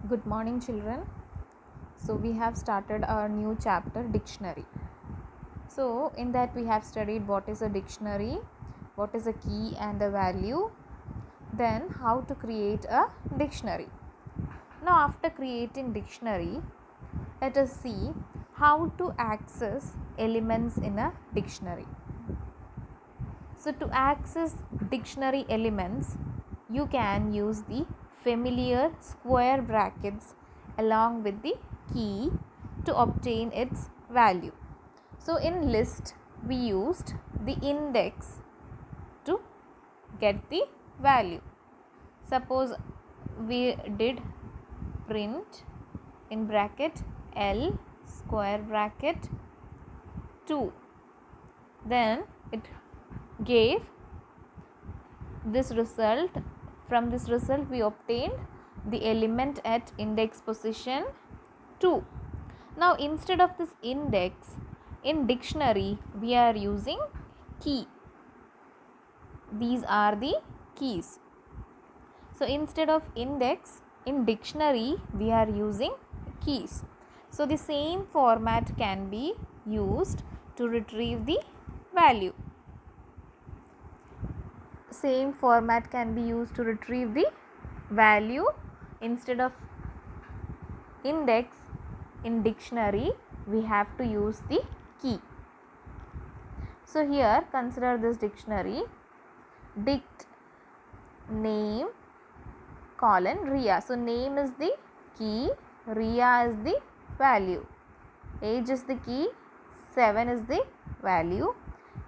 Good morning, children. So, we have started our new chapter, dictionary. So, in that, we have studied what is a dictionary, what is a key and a value, then how to create a dictionary. Now, after creating dictionary, let us see how to access elements in a dictionary. So, to access dictionary elements, you can use the familiar square brackets along with the key to obtain its value. So, in list, we used the index to get the value. Suppose we did print in bracket L square bracket 2, then it gave this result. From this result we obtained the element at index position 2. Now instead of this index in dictionary we are using key. These are the keys. So instead of index in dictionary we are using keys. So the same format can be used to retrieve the value. Same format can be used to retrieve the value. Instead of index in dictionary we have to use the key. So here consider this dictionary: dict name colon Ria. So name is the key, Ria is the value, age is the key, 7 is the value,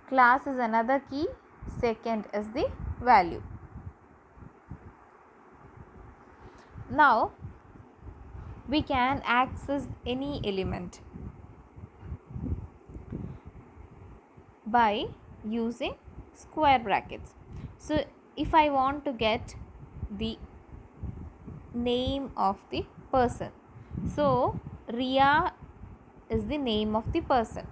class is another key, second is the value. Now we can access any element by using square brackets. So if I want to get the name of the person, so Ria is the name of the person,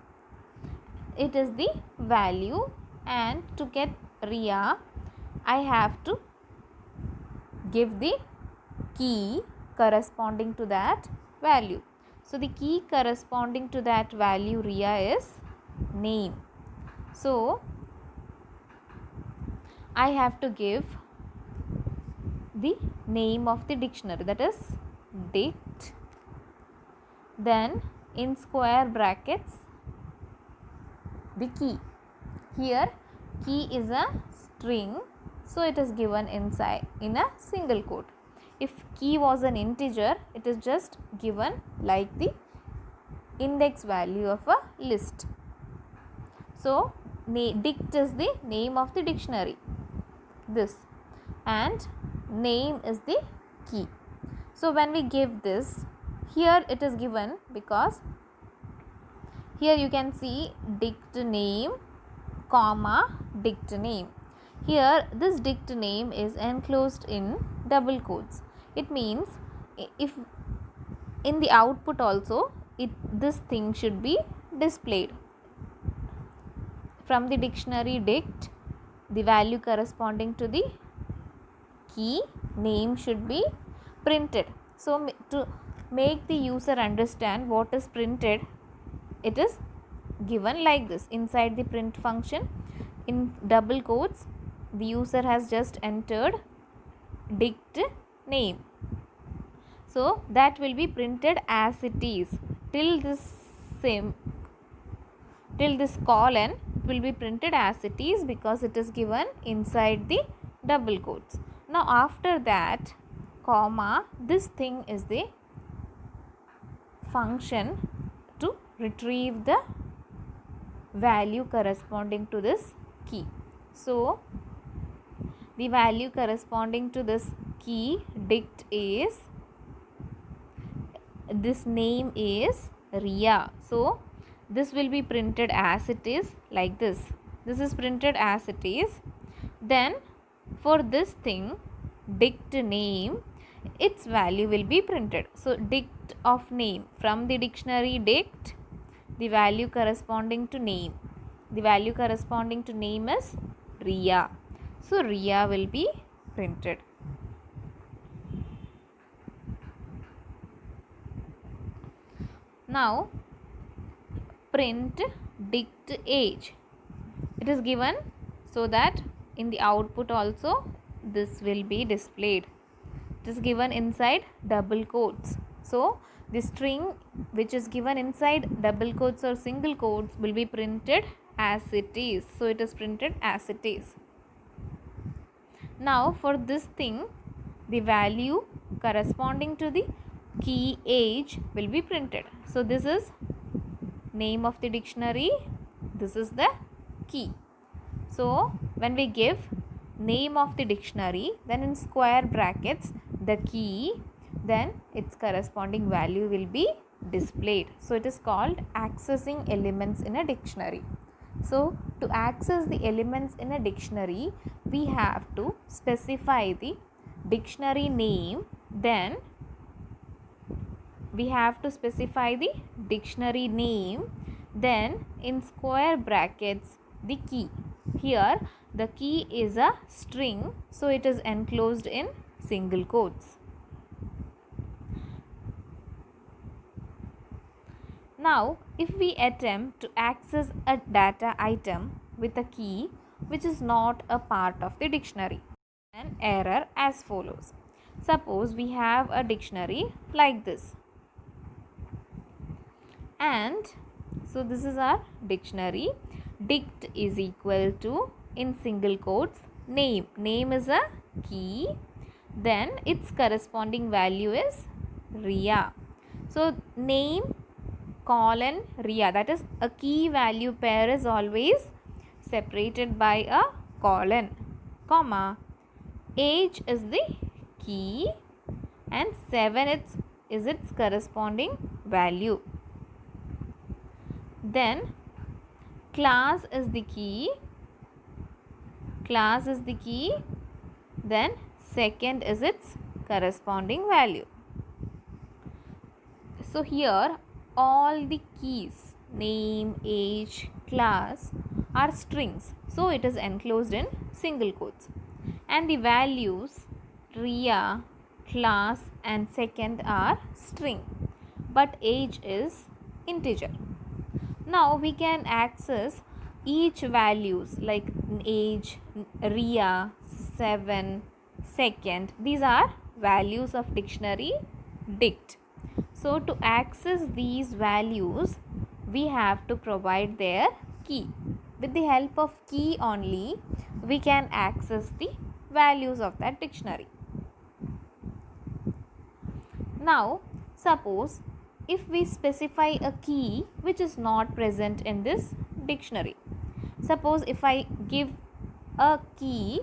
it is the value, and to get Ria I have to give the key corresponding to that value. So the key corresponding to that value Ria is name. So I have to give the name of the dictionary, that is dict, then in square brackets the key. Here key is a string, so it is given inside in a single quote. If key was an integer, it is just given like the index value of a list. So dict is the name of the dictionary, this, and name is the key. So when we give this, here it is given because here you can see dict name comma dict name. Here this dict name is enclosed in double quotes. It means if in the output also this thing should be displayed. From the dictionary dict, the value corresponding to the key name should be printed. So to make the user understand what is printed, it is given like this. Inside the print function, in double quotes, the user has just entered dict name. So that will be printed as it is till this colon, it will be printed as it is because it is given inside the double quotes. Now after that comma, this thing is the function to retrieve the value corresponding to this key. So the value corresponding to this key dict is, this name is Ria. So this will be printed as it is like this. This is printed as it is. Then for this thing dict name, its value will be printed. So dict of name, from the dictionary dict, the value corresponding to name, the value corresponding to name is Ria. So Ria will be printed. Now print dict age. It is given so that in the output also this will be displayed. It is given inside double quotes. So the string which is given inside double quotes or single quotes will be printed as it is. So it is printed as it is. Now for this thing, the value corresponding to the key age will be printed. So this is name of the dictionary, this is the key. So when we give name of the dictionary, then in square brackets the key, then its corresponding value will be displayed. So it is called accessing elements in a dictionary. So to access the elements in a dictionary, we have to specify the dictionary name, then we have to specify the dictionary name, then in square brackets the key. Here the key is a string, so it is enclosed in single quotes. Now if we attempt to access a data item with a key which is not a part of the dictionary, an error as follows. Suppose we have a dictionary like this, and so this is our dictionary. Dict is equal to, in single quotes, name. Name is a key, then its corresponding value is RIA. So name colon RIA, that is a key value pair is always separated by a colon, comma. Age is the key and 7 is its corresponding value. Then class is the key, then second is its corresponding value. So here all the keys, name, age, class, are strings, so it is enclosed in single quotes, and the values RIA, class and second are string, but age is integer. Now we can access each values like age, RIA, 7, second. These are values of dictionary dict. So to access these values, we have to provide their key. With the help of key only, we can access the values of that dictionary. Now suppose if we specify a key which is not present in this dictionary. Suppose if I give a key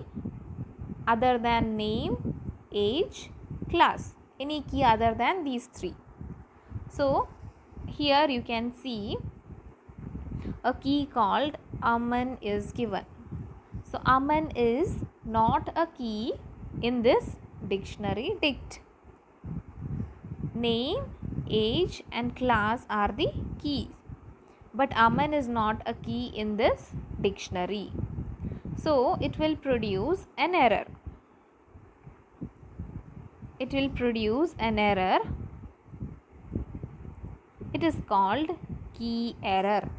other than name, age, class, any key other than these three. So here you can see a key called Aman is given. So Aman is not a key in this dictionary dict. Name, age and class are the keys, but Aman is not a key in this dictionary. So it will produce an error. It will produce an error. It is called key error.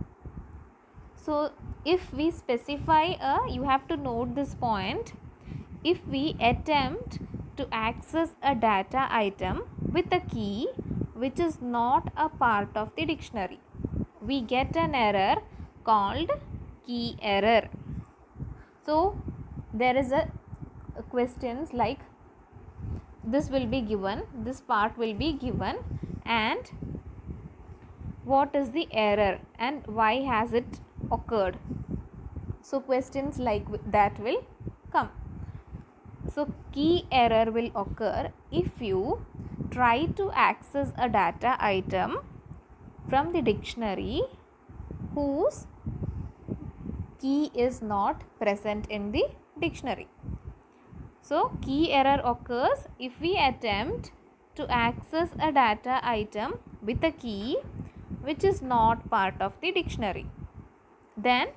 So if we specify you have to note this point, if we attempt to access a data item with a key which is not a part of the dictionary, we get an error called key error. So there is a questions like this will be given, this part will be given, and what is the error and why has it occurred. So questions like that will come. So key error will occur if you try to access a data item from the dictionary whose key is not present in the dictionary. So key error occurs if we attempt to access a data item with a key which is not part of the dictionary. Then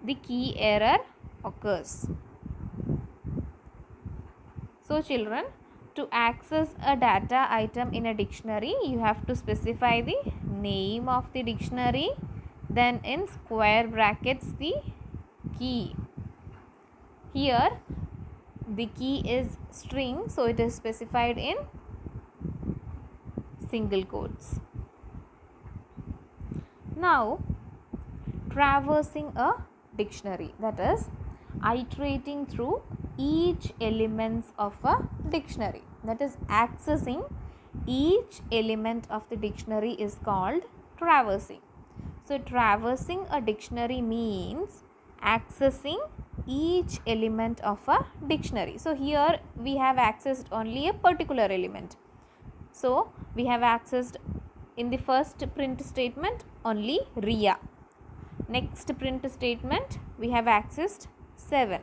the key error occurs. So children, to access a data item in a dictionary, you have to specify the name of the dictionary, then in square brackets the key. Here the key is string, so it is specified in single quotes. Now, traversing a dictionary, that is iterating through each elements of a dictionary, that is accessing each element of the dictionary is called traversing. So traversing a dictionary means accessing each element of a dictionary. So here we have accessed only a particular element. So we have accessed in the first print statement only Riya. Next print statement we have accessed 7.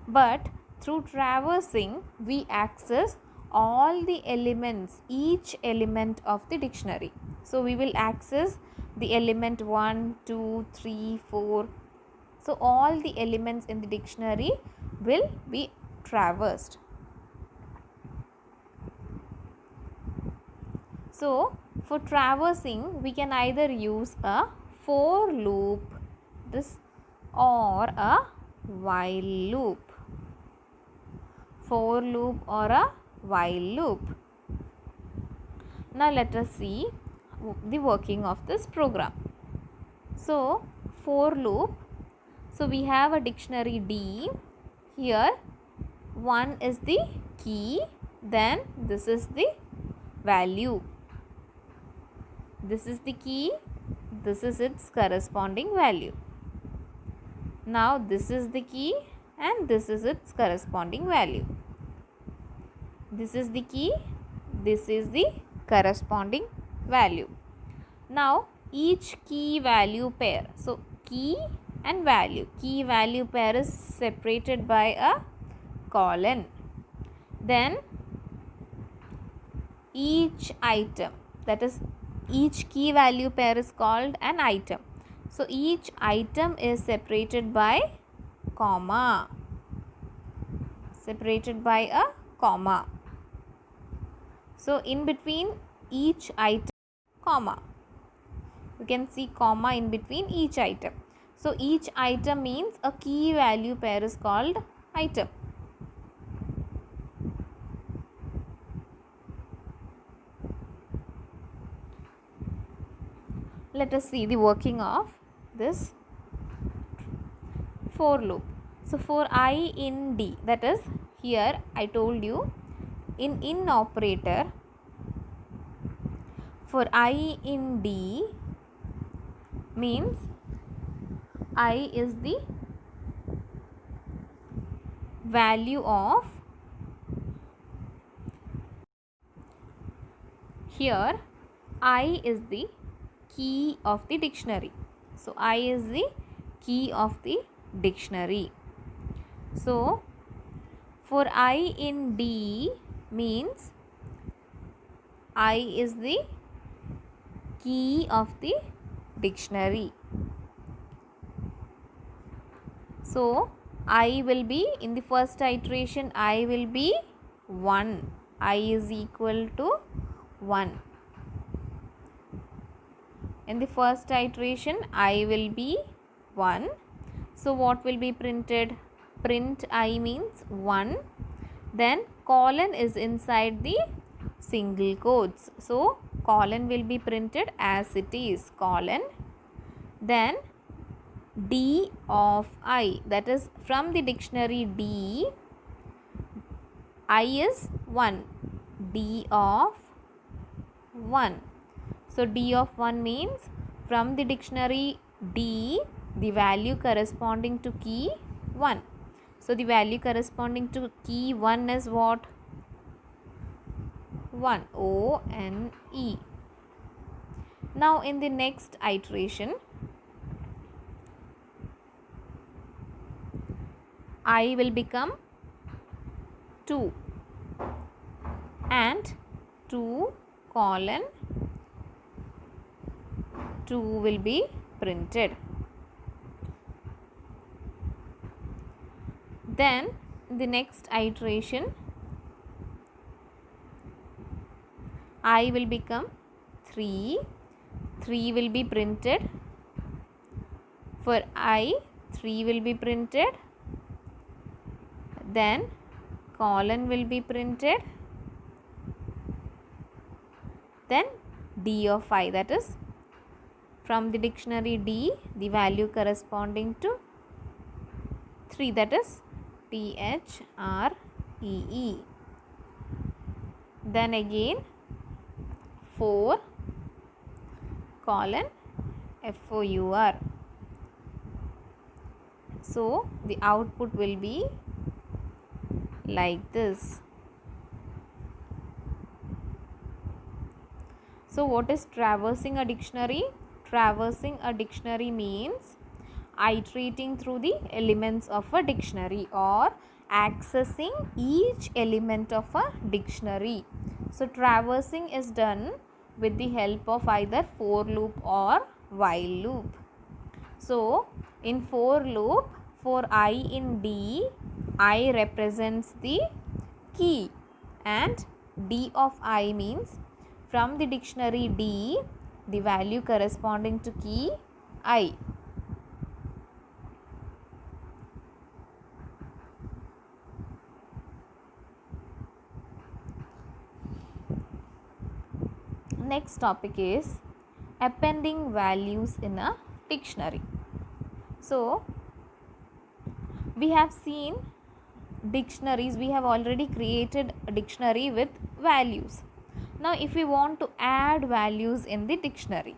But through traversing we access all the elements, each element of the dictionary. So we will access the element 1, 2, 3, 4. So all the elements in the dictionary will be traversed. So for traversing we can either use a for loop or a while loop. For loop or a while loop. Now let us see the working of this program. So for loop, so we have a dictionary D. Here 1 is the key, then this is the value. This is the key, this is its corresponding value. Now this is the key and this is its corresponding value. This is the key, this is the corresponding value. Now each key value pair, so key and value pair is separated by a colon. Then each item, that is each key value pair is called an item. So each item is separated by comma, separated by a comma. So in between each item, comma, you can see comma in between each item. So each item means a key value pair is called item. Let us see the working of this for loop. So for I in D, that is here I told you in operator, for I in D means I is the value of, here I is the key of the dictionary. So I is the key of the dictionary. So for I in D means I is the key of the dictionary. So I will be, in the first iteration I will be 1. I is equal to 1. In the first iteration I will be 1. So what will be printed? Print I means 1. Then colon is inside the single quotes. So colon will be printed as it is, colon. Then D of I, that is from the dictionary D, I is 1. D of 1. So D of 1 means from the dictionary D, the value corresponding to key 1. So the value corresponding to key 1 is what? 1, O-N-E. Now in the next iteration, I will become 2 and 2 colon 2 will be printed. Then the next iteration, I will become 3, 3 will be printed. For I, 3 will be printed. Then colon will be printed. Then D of I, that is from the dictionary D, the value corresponding to 3, that is THREE. Then again 4 colon FOUR. So the output will be like this. So what is traversing a dictionary? Traversing a dictionary means iterating through the elements of a dictionary or accessing each element of a dictionary. So traversing is done with the help of either for loop or while loop. So in for loop, for I in D, I represents the key and D of I means from the dictionary D, the value corresponding to key I. Next topic is appending values in a dictionary. So we have seen dictionaries, we have already created a dictionary with values. Now if we want to add values in the dictionary,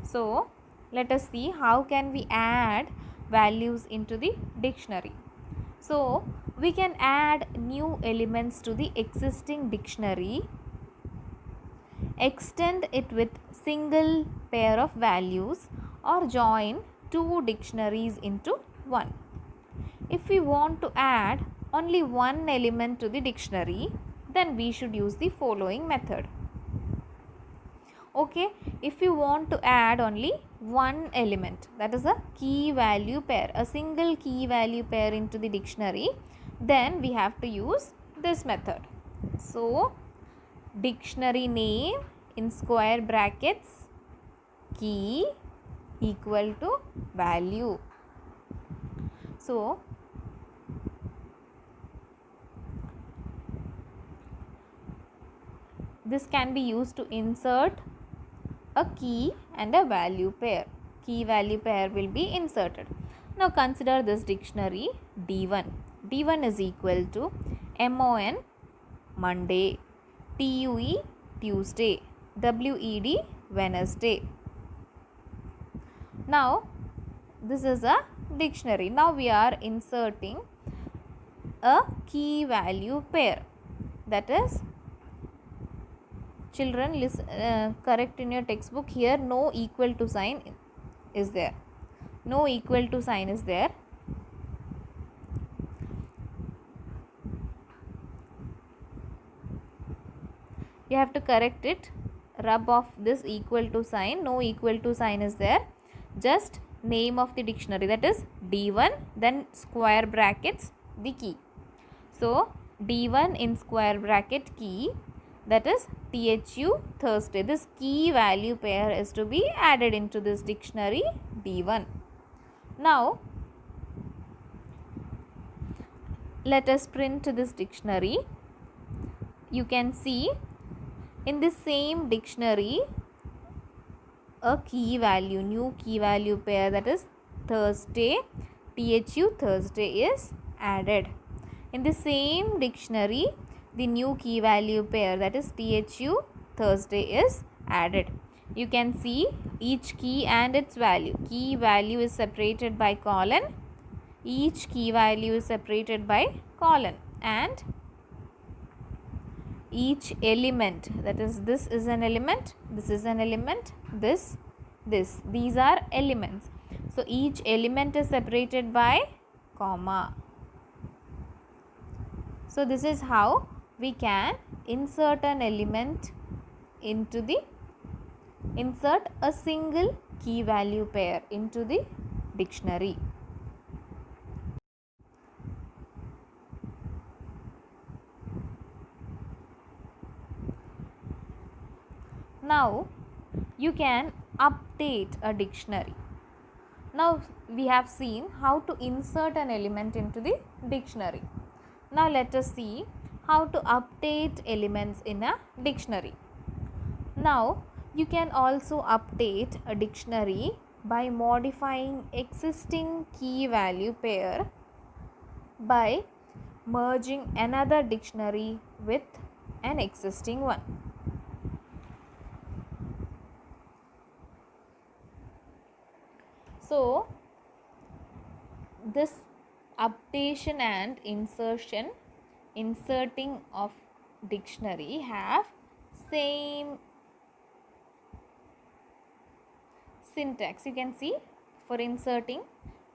so let us see how can we add values into the dictionary. So we can add new elements to the existing dictionary, extend it with single pair of values, or join two dictionaries into one. If we want to add only one element to the dictionary, then we should use the following method. Okay, if you want to add only one element, that is a key value pair, a single key value pair into the dictionary, then we have to use this method. So dictionary name in square brackets, key equal to value. So this can be used to insert a key and a value pair. Key value pair will be inserted. Now consider this dictionary D1. D1 is equal to MON Monday, TUE Tuesday, WED Wednesday. Now this is a dictionary. Now we are inserting a key value pair, that is, children listen, correct in your textbook, here no equal to sign is there. No equal to sign is there. You have to correct it. Rub off this equal to sign. No equal to sign is there. Just name of the dictionary, that is D1, then square brackets the key. So D1 in square bracket key, that is THU Thursday. This key value pair is to be added into this dictionary D1. Now let us print this dictionary. You can see in the same dictionary a key value, new key value pair, that is Thursday, THU Thursday is added. In the same dictionary, the new key value pair, that is THU Thursday is added. You can see each key and its value. Key value is separated by colon. Each key value is separated by colon, and each element, that is this is an element, this is an element, this, these are elements. So each element is separated by comma. So this is how we can insert an element into the, insert a single key value pair into the dictionary. Now you can update a dictionary. Now we have seen how to insert an element into the dictionary. Now let us see how to update elements in a dictionary. Now you can also update a dictionary by modifying existing key value pair by merging another dictionary with an existing one. So this updation and inserting of dictionary have same syntax. You can see, for inserting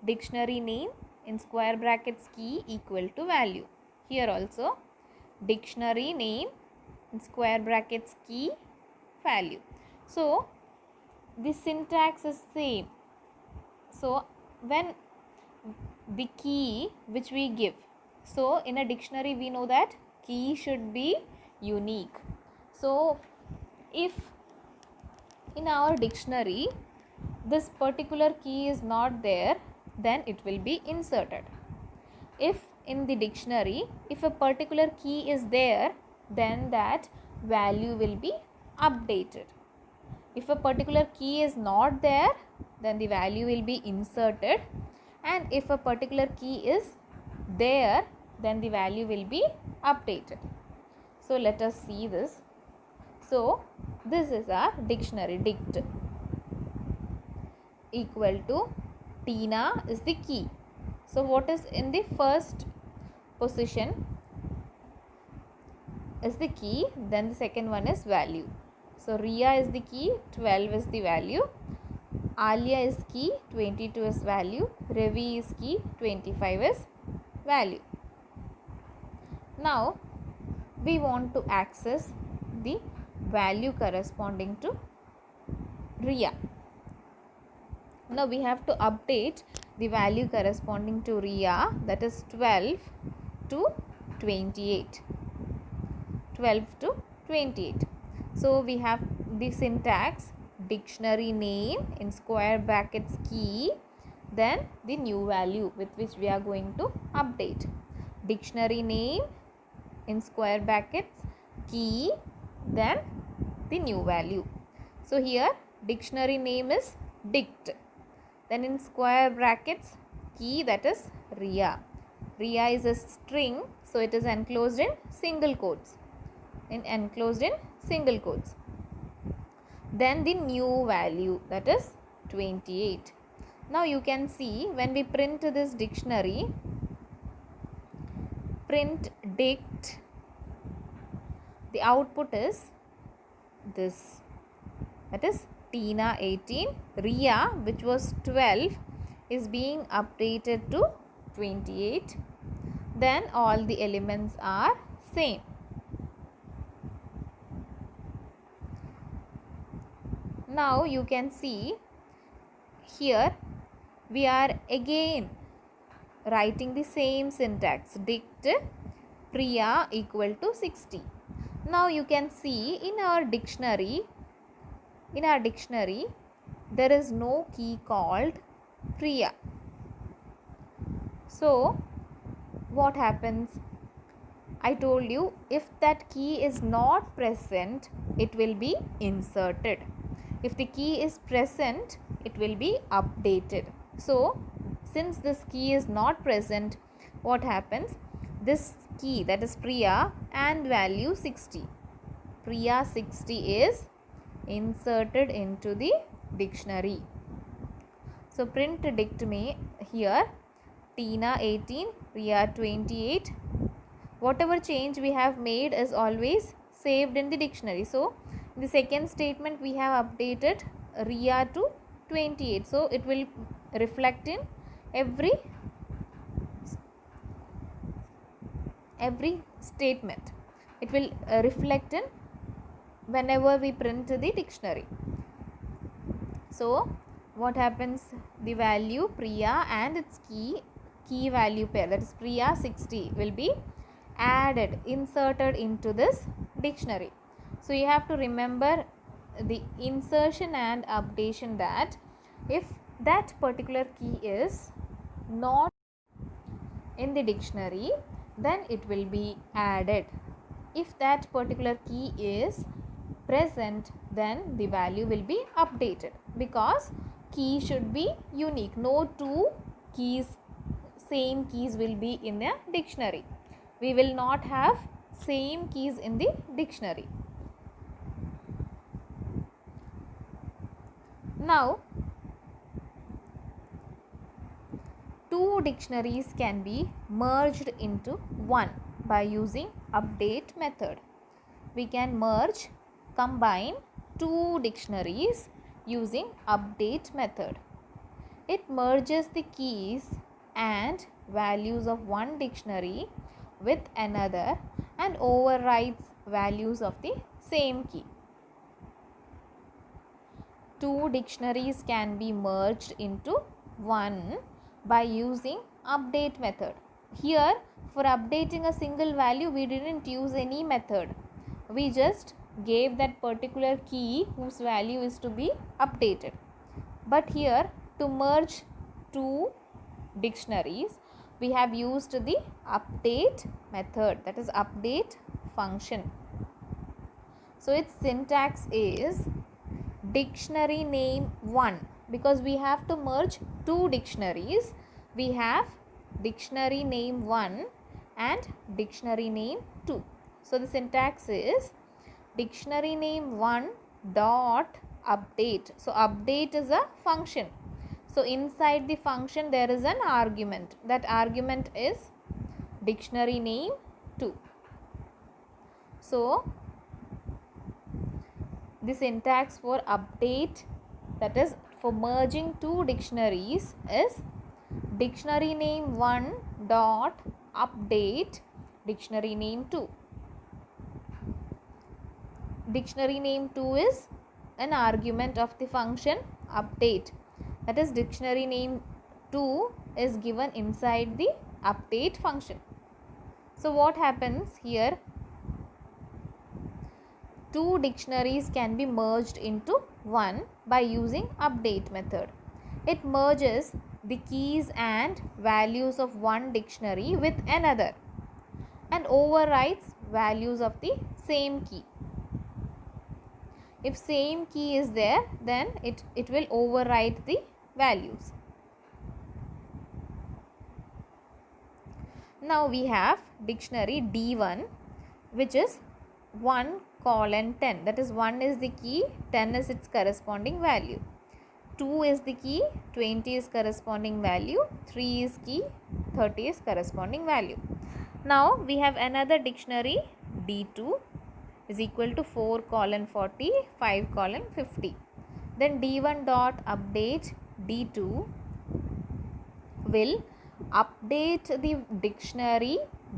dictionary name in square brackets key equal to value. Here also dictionary name in square brackets key value. So the syntax is same. So when the key which we give, so in a dictionary we know that key should be unique. So if in our dictionary this particular key is not there, then it will be inserted. If in the dictionary, if a particular key is there, then that value will be updated. If a particular key is not there, then the value will be inserted, and if a particular key is there, then the value will be updated. So let us see this. So this is our dictionary. Dict equal to Tina is the key. So what is in the first position is the key, then the second one is value. So Ria is the key, 12 is the value. Alia is key, 22 is value. Ravi is key, 25 is value. Now we want to access the value corresponding to Ria. Now we have to update the value corresponding to Ria, that is 12 to 28. 12 to 28. So we have the syntax dictionary name in square brackets key, then the new value with which we are going to update. Dictionary name in square brackets key, then the new value. So here dictionary name is dict, then in square brackets key, that is Ria. Ria is a string, so it is enclosed in single quotes. Then the new value, that is 28. Now you can see, when we print this dictionary, print dict, the output is this, that is Tina 18, Ria which was 12 is being updated to 28. Then all the elements are same. Now you can see here we are again writing the same syntax, dict Priya equal to 60. Now you can see in our dictionary there is no key called Priya. So what happens? I told you, if that key is not present, it will be inserted. If the key is present, it will be updated. So since this key is not present, what happens? This key, that is Priya and value 60, Priya 60 is inserted into the dictionary. So print dict me here, Tina 18, Priya 28. Whatever change we have made is always saved in the dictionary. So in the second statement we have updated Ria to 28. So it will reflect in every statement. It will reflect in whenever we print the dictionary. So what happens? The value Priya and its key value pair, that is Priya 60, will be inserted into this dictionary. So you have to remember the insertion and updation, that if that particular key is not in the dictionary, then it will be added. If that particular key is present, then the value will be updated, because key should be unique. No two keys, same keys will be in a dictionary. We will not have same keys in the dictionary. Now, two dictionaries can be merged into one by using update method. We can combine two dictionaries using update method. It merges the keys and values of one dictionary with another and overrides values of the same key. Two dictionaries can be merged into one by using update method. Here, for updating a single value, we didn't use any method. We just gave that particular key whose value is to be updated. But here, to merge two dictionaries, we have used the update method, that is update function. So its syntax is dictionary name 1, because we have to merge two dictionaries. We have dictionary name 1 and dictionary name 2. So the syntax is dictionary name 1 dot update. So update is a function. So inside the function there is an argument. That argument is dictionary name 2. So the syntax for update, that is for merging two dictionaries, is dictionary name 1 dot update dictionary name 2. Dictionary name 2 is an argument of the function update, that is dictionary name 2 is given inside the update function. So what happens here? Two dictionaries can be merged into one by using update method. It merges the keys and values of one dictionary with another and overrides values of the same key. If same key is there, then it will override the values. Now we have dictionary D1, which is 1:10, that is 1 is the key, 10 is its corresponding value, 2 is the key, 20 is corresponding value, 3 is key, 30 is corresponding value. Now we have another dictionary D2 is equal to 4:40, 5:50. Then D1 dot update D2 will update the dictionary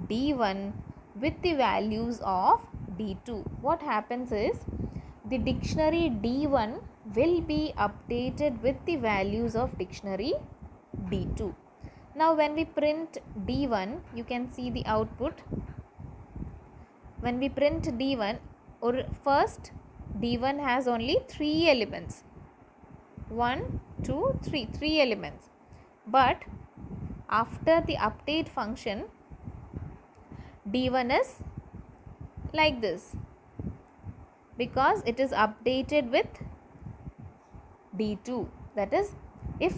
D1 with the values of D2. What happens is the dictionary D1 will be updated with the values of dictionary D2. Now when we print D1, you can see the output. When we print D1, or first D1 has only 3 elements. 1, 2, 3, 3 elements. But after the update function, D1 is like this, because it is updated with D2. That is, if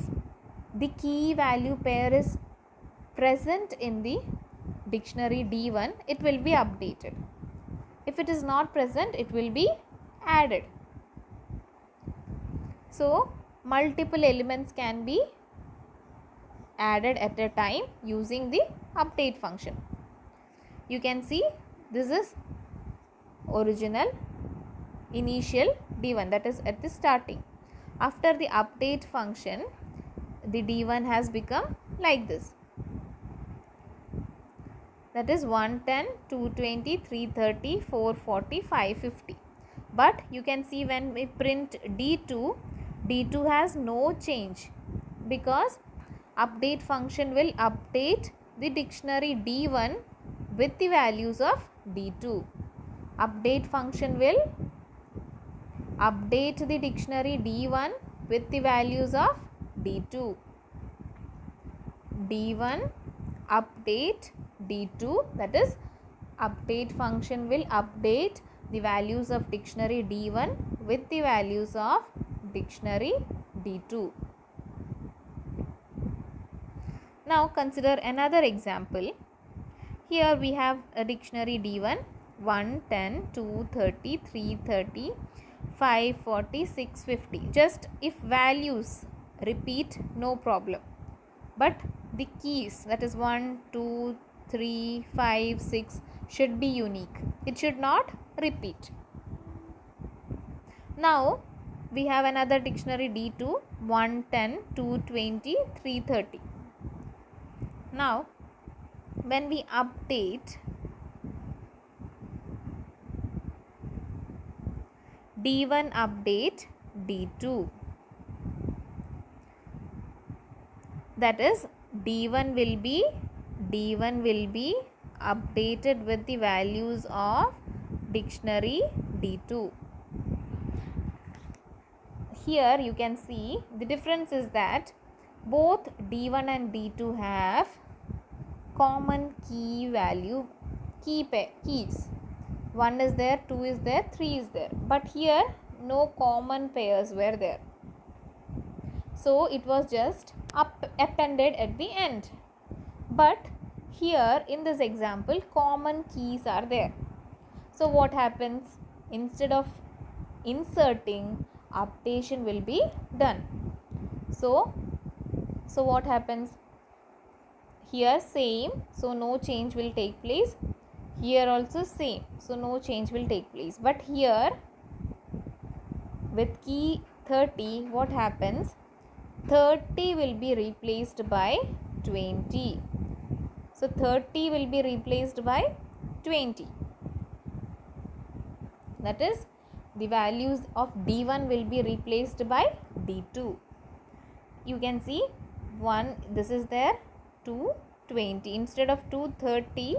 the key value pair is present in the dictionary D1, it will be updated. If it is not present, it will be added. So multiple elements can be added at a time using the update function. You can see this is original initial D1, that is at the starting. After the update function, the D1 has become like this, that is 110, 220, 330, 440, 550. But you can see when we print D2, D2 has no change, because update function will update the dictionary D1 with the values of D2. Update function will update the dictionary D1 with the values of D2. D1 update D2, that is update function will update the values of dictionary D1 with the values of dictionary D2. Now consider another example. Here we have a dictionary D1 1, 10, 2, 30, 3, 30, 5, 40, 6, 50. Just if values repeat, no problem. But the keys, that is 1, 2, 3, 5, 6 should be unique. It should not repeat. Now we have another dictionary D2 1, 10, 2, 20, 3, 30. Now when we update D1 update D2, that is D1 will be updated with the values of dictionary D2. Here you can see the difference is that both D1 and D2 have common key value keys. 1 is there, 2 is there, 3 is there, but here no common pairs were there, so it was just appended at the end. But here in this example common keys are there, so what happens? Instead of inserting, updation will be done. So what happens? Here same, so no change will take place. Here also same, so no change will take place. But here with key 30, what happens? 30 will be replaced by 20. So 30 will be replaced by 20. That is, the values of D1 will be replaced by D2. You can see 1, this is there, 2, 20. Instead of 230,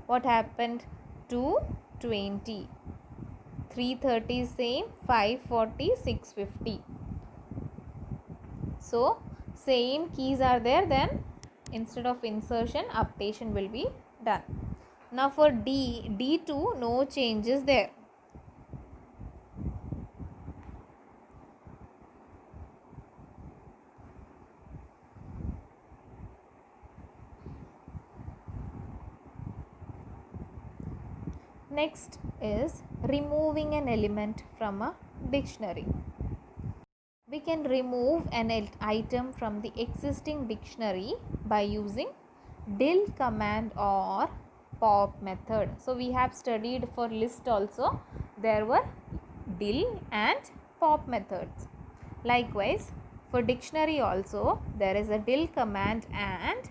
what happened? 220. 330 is same, 540, 650. So same keys are there, then instead of insertion, updation will be done. Now for D2, no changes there. Next is removing an element from a dictionary. We can remove an item from the existing dictionary by using del command or pop method. So we have studied for list also, there were del and pop methods. Likewise for dictionary also there is a del command and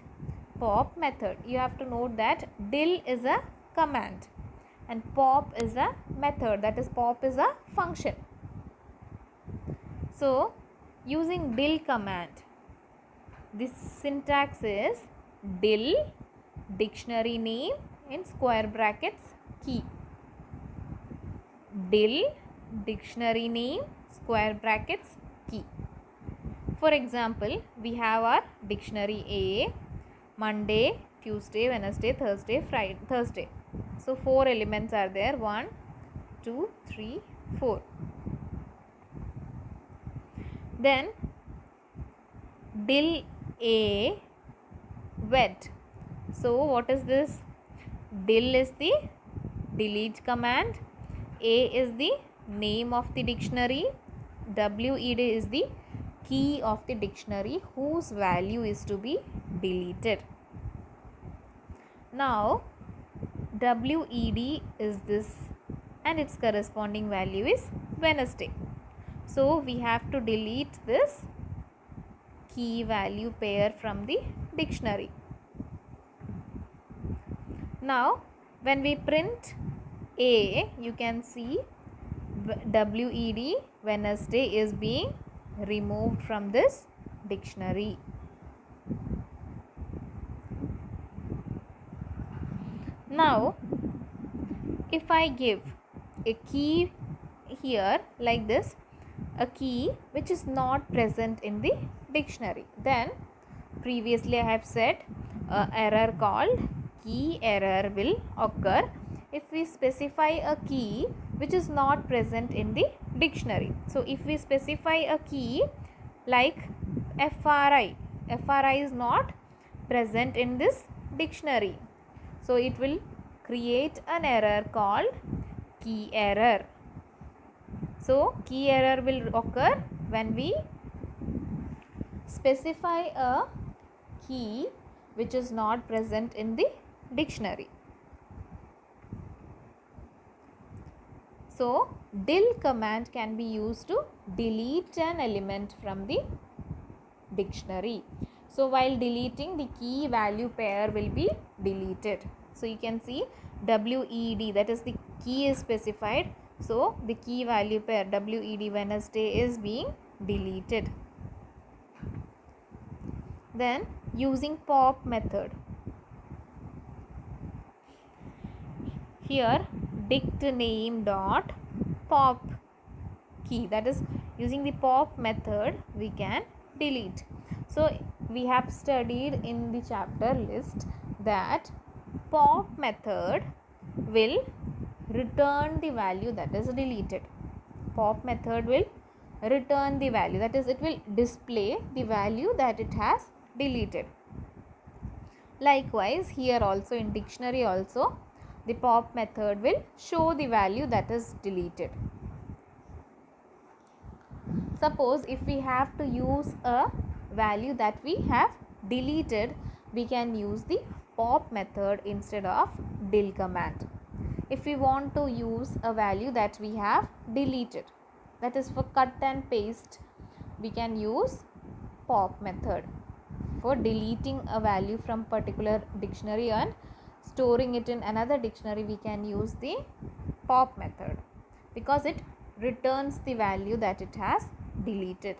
pop method. You have to note that del is a command and pop is a method, that is pop is a function. So using del command, this syntax is del dictionary name in square brackets key, del dictionary name square brackets key. For example, we have our dictionary A, Monday, Tuesday, Wednesday, Thursday, Friday, Thursday. So 4 elements are there, 1, 2, 3, 4. Then del A wet. So what is this? Del is the delete command, A is the name of the dictionary, WED is the key of the dictionary whose value is to be deleted. Now WED is this and its corresponding value is Wednesday. So we have to delete this key value pair from the dictionary. Now when we print A, you can see WED Wednesday is being removed from this dictionary. Now if I give a key here like this, a key which is not present in the dictionary, then previously I have said error called key error will occur if we specify a key which is not present in the dictionary. So if we specify a key like FRI is not present in this dictionary, so it will create an error called key error. So key error will occur when we specify a key which is not present in the dictionary. So del command can be used to delete an element from the dictionary. So while deleting, the key value pair will be deleted. So you can see WED, that is the key is specified. So the key value pair WED Wednesday is being deleted. Then using pop method. Here dict name dot pop key, that is using the pop method we can delete. So we have studied in the chapter list that pop method will return the value that is deleted. Pop method will return the value, that is it will display the value that it has deleted. Likewise here also in dictionary also the pop method will show the value that is deleted. Suppose if we have to use a value that we have deleted, we can use the pop method instead of del command. If we want to use a value that we have deleted, that is for cut and paste, we can use pop method. For deleting a value from particular dictionary and storing it in another dictionary, we can use the pop method because it returns the value that it has deleted.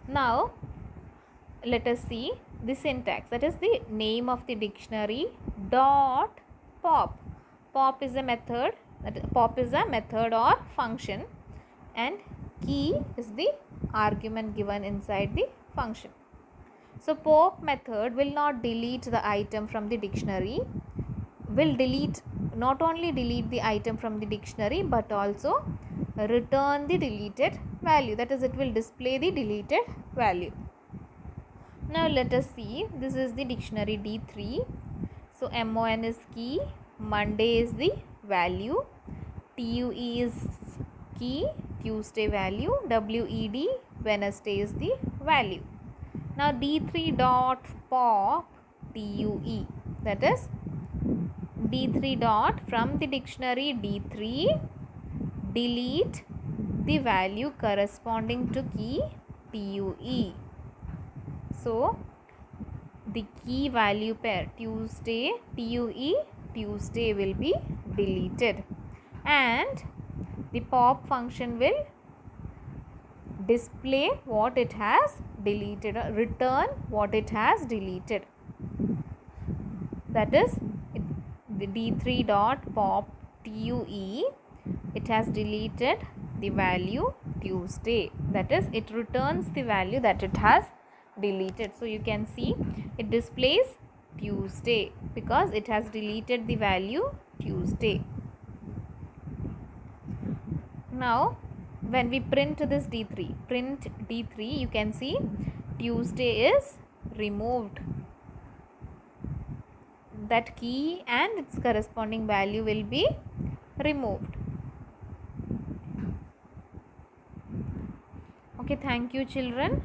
Now let us see the syntax, that is the name of the dictionary dot pop. Pop is a method, pop is a method or function, and key is the argument given inside the function. So pop method will not delete the item from the dictionary, will delete, not only delete the item from the dictionary but also return the deleted value, that is it will display the deleted value. Now let us see, this is the dictionary D3. So MON is key, Monday is the value, TUE is key, Tuesday value, WED Wednesday is the value. Now D3 dot pop TUE, that is D3 dot from the dictionary D3 delete the value corresponding to key TUE. So the key value pair Tuesday TUE Tuesday will be deleted, and the pop function will display what it has deleted or return what it has deleted. That is the D3 dot pop TUE, it has deleted the value Tuesday, that is it returns the value that it has deleted. So you can see it displays Tuesday because it has deleted the value Tuesday. Now when we print this D3, print D3, you can see Tuesday is removed. That key and its corresponding value will be removed. Okay, thank you children.